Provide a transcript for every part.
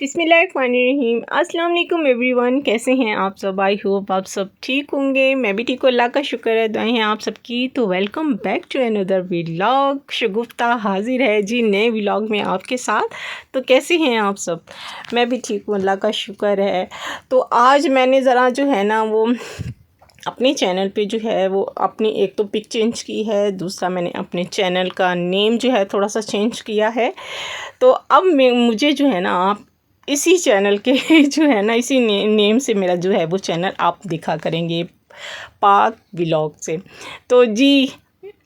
बिस्मिल्लाहिर्रहमानिर्रहीम। अस्सलाम वालेकुम एवरीवन, कैसे हैं आप सब? आई होप आप सब ठीक होंगे। मैं भी ठीक हूँ, अल्लाह का शुक्र है, दुआएं हैं आप सबकी। तो welcome back to another vlog. Shagufta हाजिर है जी नए व्लॉग में आपके साथ। तो कैसे हैं आप सब? मैं भी ठीक हूँ, अल्लाह का शुक्र है। तो आज मैंने ज़रा जो है ना वो अपने चैनल पे जो है वो अपनी एक तो पिक चेंज की है, दूसरा मैंने अपने चैनल का नेम जो है थोड़ा सा चेंज किया है। तो अब मुझे जो है ना आप इसी चैनल के जो है ना इसी नेम से मेरा जो है वो चैनल आप देखा करेंगे, पाक व्लॉग से। तो जी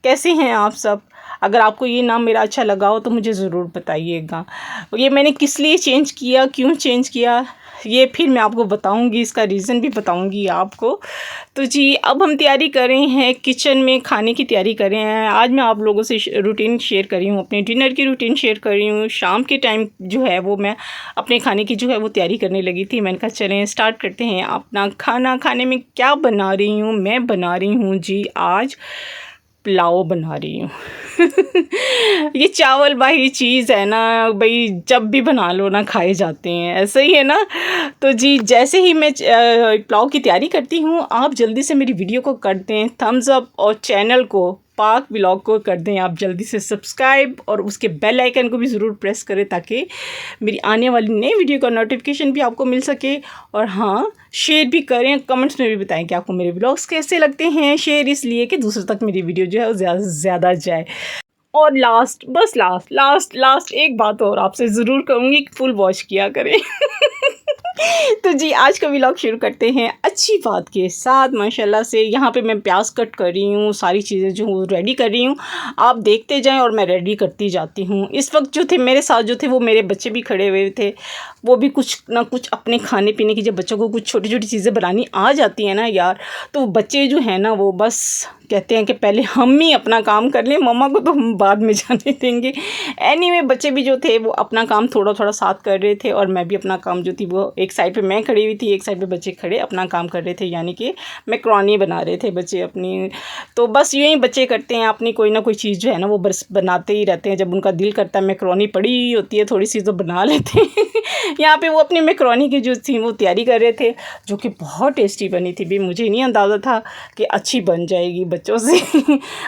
कैसे हैं आप सब? अगर आपको ये नाम मेरा अच्छा लगा हो तो मुझे ज़रूर बताइएगा। ये मैंने किस लिए चेंज किया, क्यों चेंज किया, ये फिर मैं आपको बताऊंगी, इसका रीज़न भी बताऊंगी आपको। तो जी अब हम तैयारी कर रहे हैं, किचन में खाने की तैयारी कर रहे हैं। आज मैं आप लोगों से रूटीन शेयर कर रही हूँ, अपने डिनर की रूटीन शेयर कर रही हूँ। शाम के टाइम जो है वो मैं अपने खाने की जो है वो तैयारी करने लगी थी। मैंने कहा चलें स्टार्ट करते हैं अपना खाना। खाने में क्या बना रही हूँ? मैं बना रही हूँ जी आज पुलाव बना रही हूँ। ये चावल भाई चीज़ है ना भाई, जब भी बना लो ना खाए जाते हैं, ऐसा ही है ना। तो जी जैसे ही मैं पुलाव की तैयारी करती हूँ, आप जल्दी से मेरी वीडियो को कर दें थम्स अप और चैनल को पाक व्लॉग को कर दें आप जल्दी से सब्सक्राइब, और उसके बेल आइकन को भी ज़रूर प्रेस करें ताकि मेरी आने वाली नई वीडियो का नोटिफिकेशन भी आपको मिल सके। और हाँ, शेयर भी करें, कमेंट्स में भी बताएं कि आपको मेरे व्लॉग्स कैसे लगते हैं। शेयर इसलिए कि दूसरों तक मेरी वीडियो जो है वो ज़्यादा से ज़्यादा जाए। और लास्ट एक बात और आपसे ज़रूर कहूँगी कि फुल वॉच किया करें। तो जी आज का व्लॉग शुरू करते हैं अच्छी बात के साथ। माशाल्लाह से यहाँ पे मैं प्याज कट कर रही हूँ, सारी चीज़ें जो वो रेडी कर रही हूँ, आप देखते जाएं और मैं रेडी करती जाती हूँ। इस वक्त जो थे मेरे साथ जो थे वो मेरे बच्चे भी खड़े हुए थे, वो भी कुछ ना कुछ अपने खाने पीने की, जब बच्चों को कुछ छोटी छोटी चीज़ें बनानी आ जाती हैं ना यार, तो बच्चे जो हैं ना वो बस कहते हैं कि पहले हम ही अपना काम कर लें, मम्मा को तो हम बाद में जाने देंगे। एनीवे बच्चे भी जो थे वो अपना काम थोड़ा थोड़ा साथ कर रहे थे, और मैं भी अपना काम जो थी वो एक साइड पे मैं खड़ी हुई थी, एक साइड पे बच्चे खड़े अपना काम कर रहे थे, यानी कि मैकरोनी बना रहे थे बच्चे अपनी। तो बस यूँ ही बच्चे करते हैं, अपनी कोई ना कोई चीज़ जो है ना वो बस बनाते ही रहते हैं। जब उनका दिल करता है, मैकरोनी पड़ी हुई होती है थोड़ी सी तो बना लेते हैं। यहाँ पे वो अपनी मैकरोनी की जो थी वो तैयारी कर रहे थे, जो कि बहुत टेस्टी बनी थी भी। मुझे नहीं अंदाज़ा था कि अच्छी बन जाएगी बच्चों से।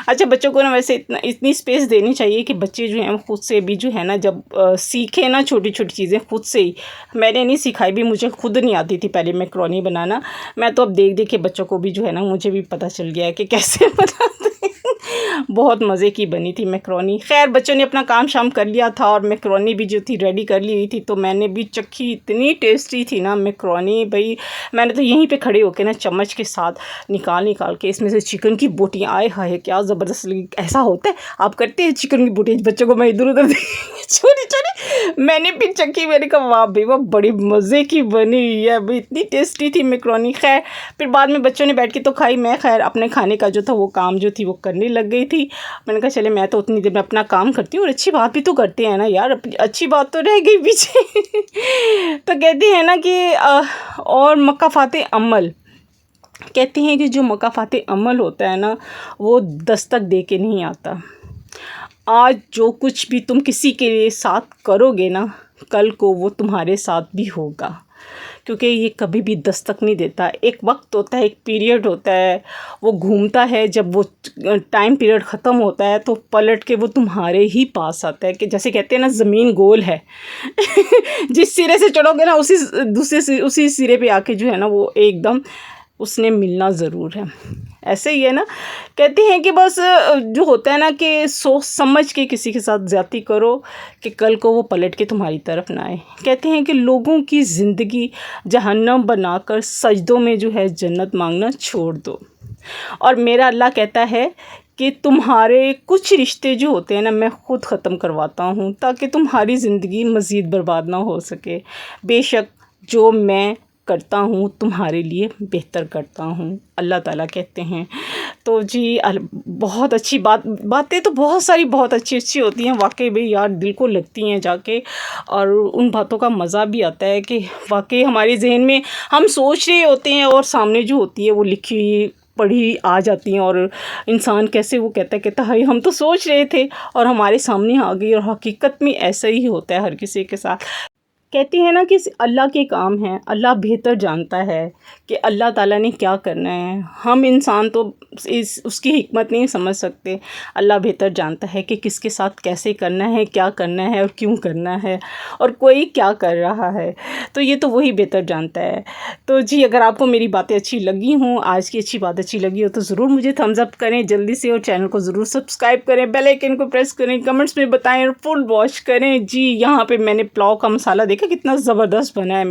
अच्छा, बच्चों को ना वैसे इतनी स्पेस देनी चाहिए कि बच्चे जो हैं खुद से भी जो है ना जब सीखें ना छोटी छोटी चीज़ें खुद से ही। मैंने नहीं सिखाई भी, मुझे खुद नहीं आती थी पहले मैकरोनी बनाना। मैं तो अब देख देख के बच्चों को भी जो है ना मुझे भी पता चल गया है कि कैसे बनाते हैं। बहुत मज़े की बनी थी मैकरोनी। खैर बच्चों ने अपना काम शाम कर लिया था और मैकरोनी भी जो थी रेडी कर ली हुई थी, तो मैंने भी चखी। इतनी टेस्टी थी ना मैकरोनी भाई, मैंने तो यहीं पे खड़े होकर ना चम्मच के साथ निकाल के इसमें से चिकन की बोटियाँ, आए हाय क्या ज़बरदस्त लगी। ऐसा होता है आप करते हैं चिकन की बोटियाँ? बच्चों को मैं इधर उधर छोटी छोटी मैंने भी चखी, मैंने कहा वाह भाई वाह, बड़ी मज़े की बनी हुई है भाई, इतनी टेस्टी थी मैकरोनी। खैर फिर बाद में बच्चों ने बैठ के तो खाई, मैं खैर अपने खाने का जो था वो काम जो थी वो करने लग गई थी। मैंने कहा चले मैं तो उतनी देर में अपना काम करती हूँ, और अच्छी बात भी तो करते हैं ना यार, अच्छी बात तो रह गई पीछे। तो कहते हैं ना कि और मकाफाते अमल, कहते हैं कि जो मकाफाते अमल होता है ना वो दस्तक दे के नहीं आता। आज जो कुछ भी तुम किसी के साथ करोगे ना, कल को वो तुम्हारे साथ भी होगा, क्योंकि ये कभी भी दस्तक नहीं देता। एक वक्त होता है, एक पीरियड होता है, वो घूमता है, जब वो टाइम पीरियड ख़त्म होता है तो पलट के वो तुम्हारे ही पास आता है। कि जैसे कहते हैं ना ज़मीन गोल है। जिस सिरे से चढ़ोगे ना उसी सिरे पे आके जो है ना वो एकदम उसने मिलना ज़रूर है। ऐसे ही है ना, कहते हैं कि बस जो होता है ना कि सोच समझ के किसी के साथ ज़्यादती करो कि कल को वो पलट के तुम्हारी तरफ ना आए। कहते हैं कि लोगों की ज़िंदगी जहन्नम बनाकर सजदों में जो है जन्नत मांगना छोड़ दो। और मेरा अल्लाह कहता है कि तुम्हारे कुछ रिश्ते जो होते हैं ना मैं ख़ुद ख़त्म करवाता हूँ ताकि तुम्हारी ज़िंदगी मज़ीद बर्बाद ना हो सके। बेशक जो मैं करता हूँ तुम्हारे लिए बेहतर करता हूँ, अल्लाह ताला कहते हैं। तो जी बहुत अच्छी बातें तो बहुत सारी बहुत अच्छी होती हैं वाकई भाई यार, दिल को लगती हैं जाके, और उन बातों का मज़ा भी आता है कि वाकई हमारे जहन में हम सोच रहे होते हैं और सामने जो होती है वो लिखी हुई पढ़ी आ जाती हैं, और इंसान कैसे वो कहता है हम तो सोच रहे थे और हमारे सामने आ गई। और हकीकत में ऐसा ही होता है हर किसी के साथ। कहते हैं ना कि अल्लाह के काम हैं, अल्लाह बेहतर जानता है कि अल्लाह ताला ने क्या करना है। हम इंसान तो उसकी हिकमत नहीं समझ सकते। अल्लाह बेहतर जानता है कि किसके साथ कैसे करना है, क्या करना है और क्यों करना है, और कोई क्या कर रहा है, तो ये तो वही बेहतर जानता है। तो जी, अगर आपको मेरी बातें अच्छी लगी हों, आज की अच्छी बात अच्छी लगी हो, तो ज़रूर मुझे थम्स अप करें जल्दी से, और चैनल को ज़रूर सब्सक्राइब करें, बेल आइकन को प्रेस करें, कमेंट्स में बताएं और फुल वॉच करें। जी, यहाँ पे मैंने पुलाव का मसाला देखा कितना ज़बरदस्त बना है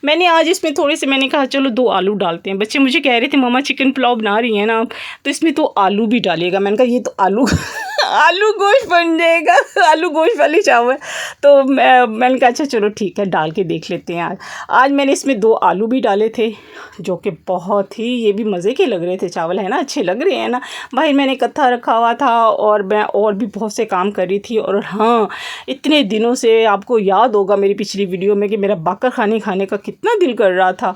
मैंने आज इसमें थोड़े से, मैंने कहा चलो 2 आलू डालते हैं। बच्चे मुझे कह रहे थे मम्मा चिकन पुलाव बना रही हैं ना, तो इसमें तो आलू भी डालिएगा। मैंने कहा ये तो आलू आलू गोश्त बन जाएगा, आलू गोश्त वाली चावल। तो मैंने कहा अच्छा चलो ठीक है, डाल के देख लेते हैं। आज मैंने इसमें 2 आलू भी डाले थे, जो कि बहुत ही, ये भी मज़े के लग रहे थे चावल, है ना, अच्छे लग रहे हैं ना। भाई मैंने कत्था रखा हुआ था और मैं और भी बहुत से काम कर रही थी। और हाँ, इतने दिनों से आपको याद होगा मेरी पिछली वीडियो में कि मेरा बाकर खाने खाने का कितना दिल कर रहा था।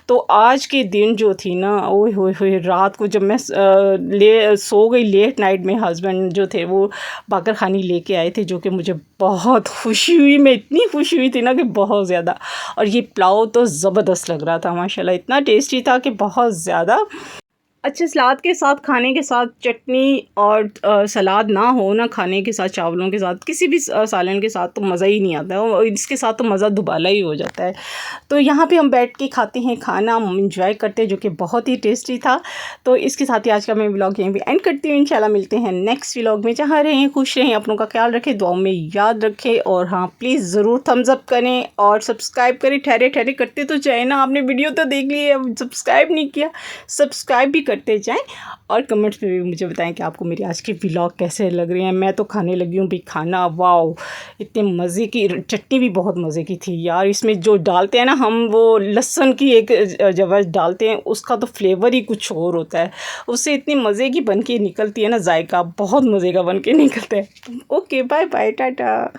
तो आज के दिन जो थी ना, ओए होए होए, रात को जब मैं सो गई लेट नाइट में, हस्बैंड जो थे वो बाकर खानी लेके आए थे, जो कि मुझे बहुत खुशी हुई। मैं इतनी खुशी हुई थी ना कि बहुत ज़्यादा। और ये पुलाव तो ज़बरदस्त लग रहा था माशाल्लाह, इतना टेस्टी था कि बहुत ज़्यादा। अच्छा, सलाद के साथ, खाने के साथ चटनी और सलाद ना हो ना, खाने के साथ, चावलों के साथ, किसी भी सालन के साथ तो मज़ा ही नहीं आता है, और इसके साथ तो मज़ा दुबाला ही हो जाता है। तो यहाँ पे हम बैठ के खाते हैं खाना, हम इंजॉय करते हैं, जो कि बहुत ही टेस्टी था। तो इसके साथ ही आज का मैं व्लॉग यहीं पे एंड करती हूँ। इंशाल्लाह मिलते हैं नेक्स्ट व्लॉग में। जहाँ रहें खुश रहें, अपनों का ख्याल रखें, दुआओं में याद रखें, और हाँ प्लीज़ ज़रूर थम्स अप करें और सब्सक्राइब करें। ठहरे ठहरे करते तो चाहे ना, आपने वीडियो तो देख ली है, अब सब्सक्राइब नहीं किया, सब्सक्राइब भी करते जाएं, और कमेंट्स में भी मुझे बताएं कि आपको मेरी आज की व्लॉग कैसे लग रही है। मैं तो खाने लगी हूँ भी खाना, वाओ, इतने मज़े की चटनी भी बहुत मज़े की थी यार। इसमें जो डालते हैं ना हम, वो लहसुन की एक जगह डालते हैं, उसका तो फ्लेवर ही कुछ और होता है, उससे इतनी मज़े की बन के निकलती है ना, जायका बहुत मज़े का बन के निकलता है। Okay, bye bye, Tata.